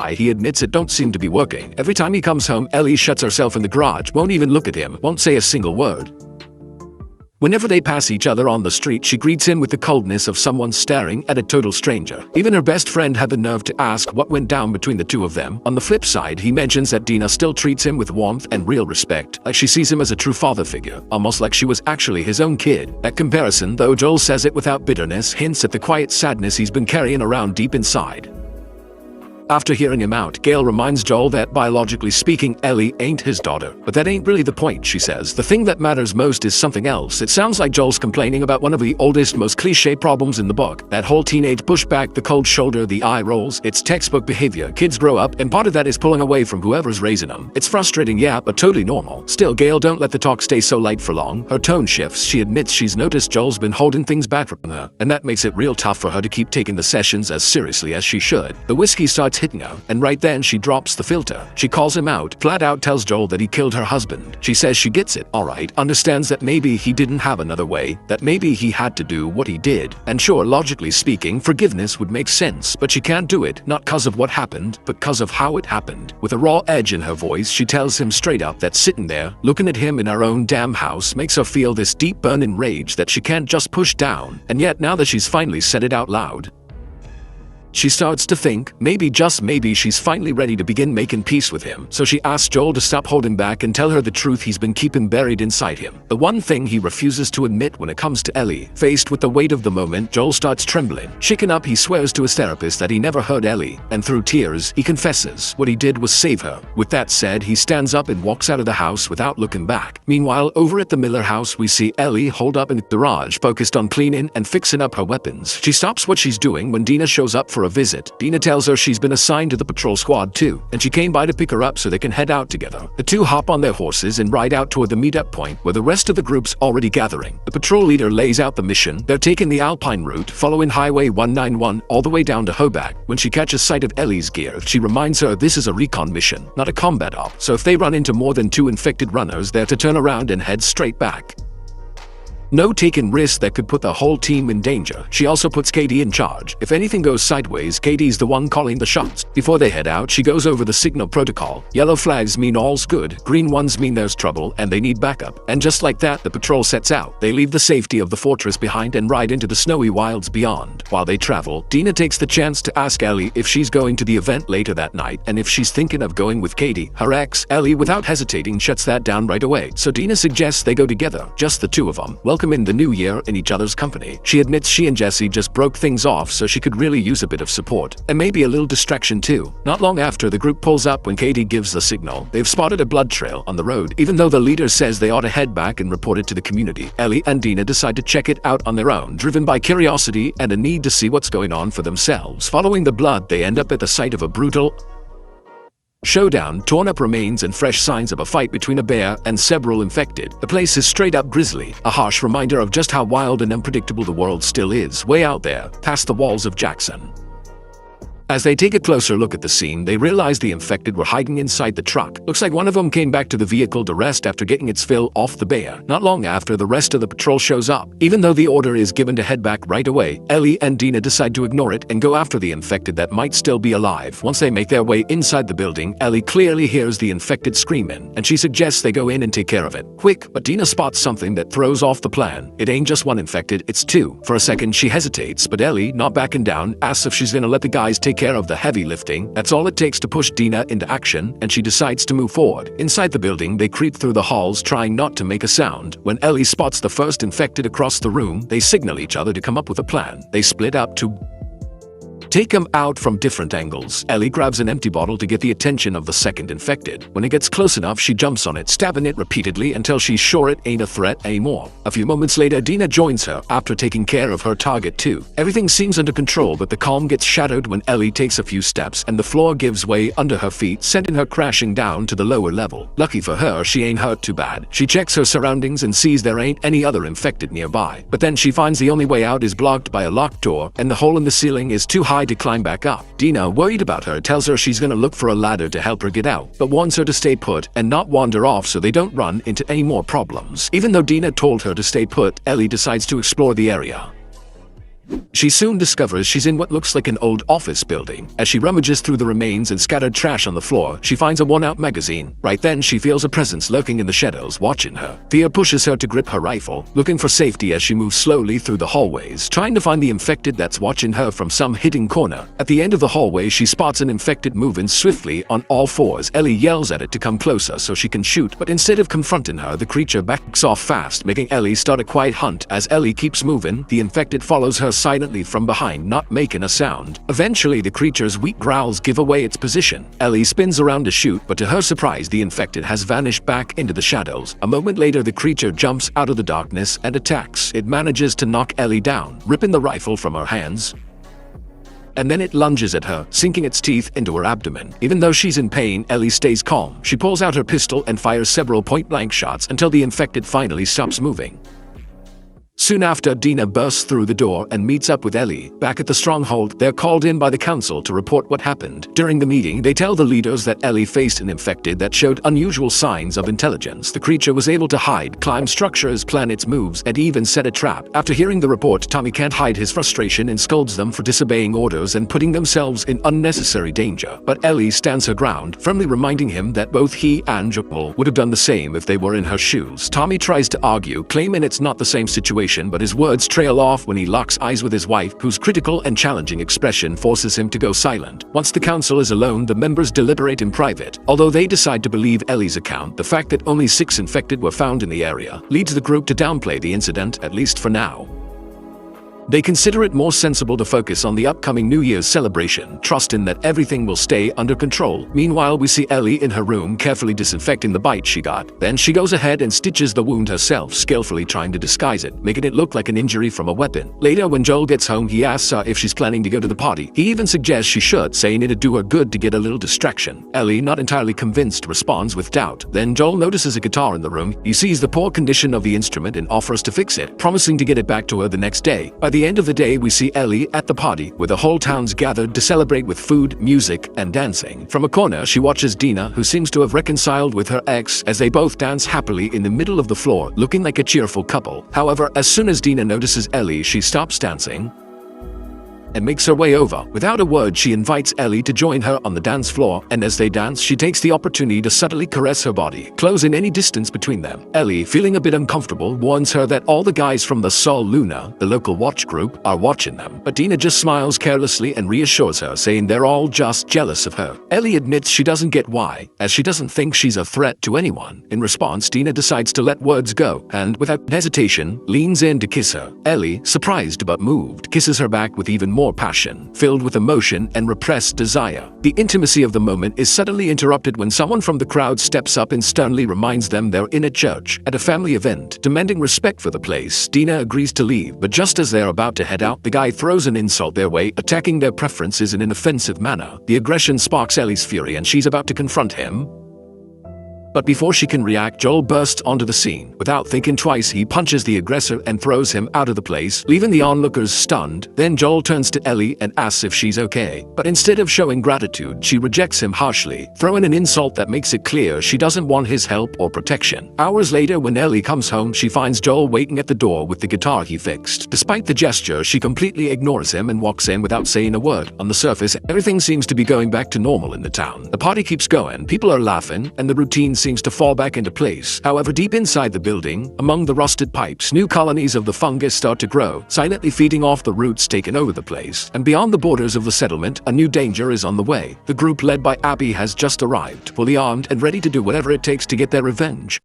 He admits it don't seem to be working. Every time he comes home, Ellie shuts herself in the garage, won't even look at him, won't say a single word. Whenever they pass each other on the street, she greets him with the coldness of someone staring at a total stranger. Even her best friend had the nerve to ask what went down between the two of them. On the flip side, he mentions that Dina still treats him with warmth and real respect, like she sees him as a true father figure, almost like she was actually his own kid. That comparison, though Joel says it without bitterness, hints at the quiet sadness he's been carrying around deep inside. After hearing him out, Gail reminds Joel that, biologically speaking, Ellie ain't his daughter. But that ain't really the point, she says. The thing that matters most is something else. It sounds like Joel's complaining about one of the oldest, most cliché problems in the book. That whole teenage pushback, the cold shoulder, the eye rolls. It's textbook behavior. Kids grow up, and part of that is pulling away from whoever's raising them. It's frustrating, yeah, but totally normal. Still, Gail don't let the talk stay so light for long. Her tone shifts. She admits she's noticed Joel's been holding things back from her, and that makes it real tough for her to keep taking the sessions as seriously as she should. The whiskey starts hitting her, and right then she drops the filter. She calls him out, flat out tells Joel that he killed her husband. She says she gets it, alright, understands that maybe he didn't have another way, that maybe he had to do what he did. And sure, logically speaking, forgiveness would make sense, but she can't do it, not cause of what happened, but cause of how it happened. With a raw edge in her voice, she tells him straight up that sitting there, looking at him in her own damn house, makes her feel this deep burning rage that she can't just push down. And yet, now that she's finally said it out loud, she starts to think, maybe, just maybe, she's finally ready to begin making peace with him. So she asks Joel to stop holding back and tell her the truth he's been keeping buried inside him. The one thing he refuses to admit when it comes to Ellie. Faced with the weight of the moment, Joel starts trembling. Shaken up, he swears to his therapist that he never hurt Ellie, and through tears, he confesses what he did was save her. With that said, he stands up and walks out of the house without looking back. Meanwhile, over at the Miller house, we see Ellie holed up in the garage, focused on cleaning and fixing up her weapons. She stops what she's doing when Dina shows up for a visit. Dina tells her she's been assigned to the patrol squad too, and she came by to pick her up so they can head out together. The two hop on their horses and ride out toward the meetup point where the rest of the group's already gathering. The patrol leader lays out the mission. They're taking the Alpine route, following Highway 191 all the way down to Hobart. When she catches sight of Ellie's gear, she reminds her this is a recon mission, not a combat op, so if they run into more than 2 infected runners, they're to turn around and head straight back. No taking risks that could put the whole team in danger. She also puts Katie in charge. If anything goes sideways, Katie's the one calling the shots. Before they head out, she goes over the signal protocol. Yellow flags mean all's good, green ones mean there's trouble and they need backup. And just like that, the patrol sets out. They leave the safety of the fortress behind and ride into the snowy wilds beyond. While they travel, Dina takes the chance to ask Ellie if she's going to the event later that night and if she's thinking of going with Katie, her ex. Ellie, without hesitating, shuts that down right away. So Dina suggests they go together, just the two of them. Welcome in the new year in each other's company. She admits she and Jesse just broke things off, so she could really use a bit of support. And maybe a little distraction too. Not long after, the group pulls up when Katie gives the signal. They've spotted a blood trail on the road, even though the leader says they ought to head back and report it to the community. Ellie and Dina decide to check it out on their own, driven by curiosity and a need to see what's going on for themselves. Following the blood, they end up at the site of a brutal showdown, torn up remains and fresh signs of a fight between a bear and several infected. The place is straight up grisly, a harsh reminder of just how wild and unpredictable the world still is, way out there, past the walls of Jackson. As they take a closer look at the scene, they realize the infected were hiding inside the truck. Looks like one of them came back to the vehicle to rest after getting its fill off the bear. Not long after, the rest of the patrol shows up. Even though the order is given to head back right away, Ellie and Dina decide to ignore it and go after the infected that might still be alive. Once they make their way inside the building, Ellie clearly hears the infected screaming, and she suggests they go in and take care of it. Quick, but Dina spots something that throws off the plan. It ain't just one infected, it's two. For a second, she hesitates, but Ellie, not backing down, asks if she's gonna let the guys take care of the heavy lifting. That's all it takes to push Dina into action, and she decides to move forward. Inside the building, they creep through the halls, trying not to make a sound. When Ellie spots the first infected across the room, they signal each other to come up with a plan. They split up to take him out from different angles. Ellie grabs an empty bottle to get the attention of the second infected. When it gets close enough, she jumps on it, stabbing it repeatedly until she's sure it ain't a threat anymore. A few moments later, Dina joins her after taking care of her target too. Everything seems under control, but the calm gets shattered when Ellie takes a few steps and the floor gives way under her feet, sending her crashing down to the lower level. Lucky for her, she ain't hurt too bad. She checks her surroundings and sees there ain't any other infected nearby. But then she finds the only way out is blocked by a locked door, and the hole in the ceiling is too high to climb back up. Dina, worried about her, tells her she's gonna look for a ladder to help her get out, but warns her to stay put and not wander off so they don't run into any more problems. Even though Dina told her to stay put, Ellie decides to explore the area. She soon discovers she's in what looks like an old office building. As she rummages through the remains and scattered trash on the floor, she finds a worn-out magazine. Right then, she feels a presence lurking in the shadows, watching her. Fear pushes her to grip her rifle, looking for safety as she moves slowly through the hallways, trying to find the infected that's watching her from some hidden corner. At the end of the hallway, she spots an infected moving swiftly on all fours. Ellie yells at it to come closer so she can shoot, but instead of confronting her, the creature backs off fast, making Ellie start a quiet hunt. As Ellie keeps moving, the infected follows her silently from behind, not making a sound. Eventually, the creature's weak growls give away its position. Ellie spins around to shoot, but to her surprise, the infected has vanished back into the shadows. A moment later, the creature jumps out of the darkness and attacks. It manages to knock Ellie down, ripping the rifle from her hands. And then it lunges at her, sinking its teeth into her abdomen. Even though she's in pain, Ellie stays calm. She pulls out her pistol and fires several point-blank shots until the infected finally stops moving. Soon after, Dina bursts through the door and meets up with Ellie. Back at the stronghold, they're called in by the council to report what happened. During the meeting, they tell the leaders that Ellie faced an infected that showed unusual signs of intelligence. The creature was able to hide, climb structures, plan its moves, and even set a trap. After hearing the report, Tommy can't hide his frustration and scolds them for disobeying orders and putting themselves in unnecessary danger. But Ellie stands her ground, firmly reminding him that both he and Joel would have done the same if they were in her shoes. Tommy tries to argue, claiming it's not the same situation, but his words trail off when he locks eyes with his wife, whose critical and challenging expression forces him to go silent. Once the council is alone, the members deliberate in private. Although they decide to believe Ellie's account, the fact that only 6 infected were found in the area leads the group to downplay the incident, at least for now. They consider it more sensible to focus on the upcoming New Year's celebration, trusting that everything will stay under control. Meanwhile, we see Ellie in her room carefully disinfecting the bite she got. Then she goes ahead and stitches the wound herself, skillfully trying to disguise it, making it look like an injury from a weapon. Later, when Joel gets home, he asks her if she's planning to go to the party. He even suggests she should, saying it'd do her good to get a little distraction. Ellie, not entirely convinced, responds with doubt. Then Joel notices a guitar in the room. He sees the poor condition of the instrument and offers to fix it, promising to get it back to her the next day. By the end of the day, we see Ellie at the party, where the whole town's gathered to celebrate with food, music, and dancing. From a corner, she watches Dina, who seems to have reconciled with her ex, as they both dance happily in the middle of the floor, looking like a cheerful couple. However, as soon as Dina notices Ellie, she stops dancing and makes her way over. Without a word, she invites Ellie to join her on the dance floor, and as they dance, she takes the opportunity to subtly caress her body, closing any distance between them. Ellie, feeling a bit uncomfortable, warns her that all the guys from the TLOU, the local watch group, are watching them. But Dina just smiles carelessly and reassures her, saying they're all just jealous of her. Ellie admits she doesn't get why, as she doesn't think she's a threat to anyone. In response, Dina decides to let words go, and without hesitation, leans in to kiss her. Ellie, surprised but moved, kisses her back with even more passion, filled with emotion and repressed desire. The intimacy of the moment is suddenly interrupted when someone from the crowd steps up and sternly reminds them they're in a church, at a family event. Demanding respect for the place, Dina agrees to leave, but just as they're about to head out, the guy throws an insult their way, attacking their preferences in an offensive manner. The aggression sparks Ellie's fury, and she's about to confront him. But before she can react, Joel bursts onto the scene. Without thinking twice, he punches the aggressor and throws him out of the place, leaving the onlookers stunned. Then Joel turns to Ellie and asks if she's okay. But instead of showing gratitude, she rejects him harshly, throwing an insult that makes it clear she doesn't want his help or protection. Hours later, when Ellie comes home, she finds Joel waiting at the door with the guitar he fixed. Despite the gesture, she completely ignores him and walks in without saying a word. On the surface, everything seems to be going back to normal in the town. The party keeps going, people are laughing, and the routine seems to fall back into place. However, deep inside the building, among the rusted pipes, new colonies of the fungus start to grow, silently feeding off the roots taken over the place. And beyond the borders of the settlement, a new danger is on the way. The group led by Abby has just arrived, fully armed and ready to do whatever it takes to get their revenge.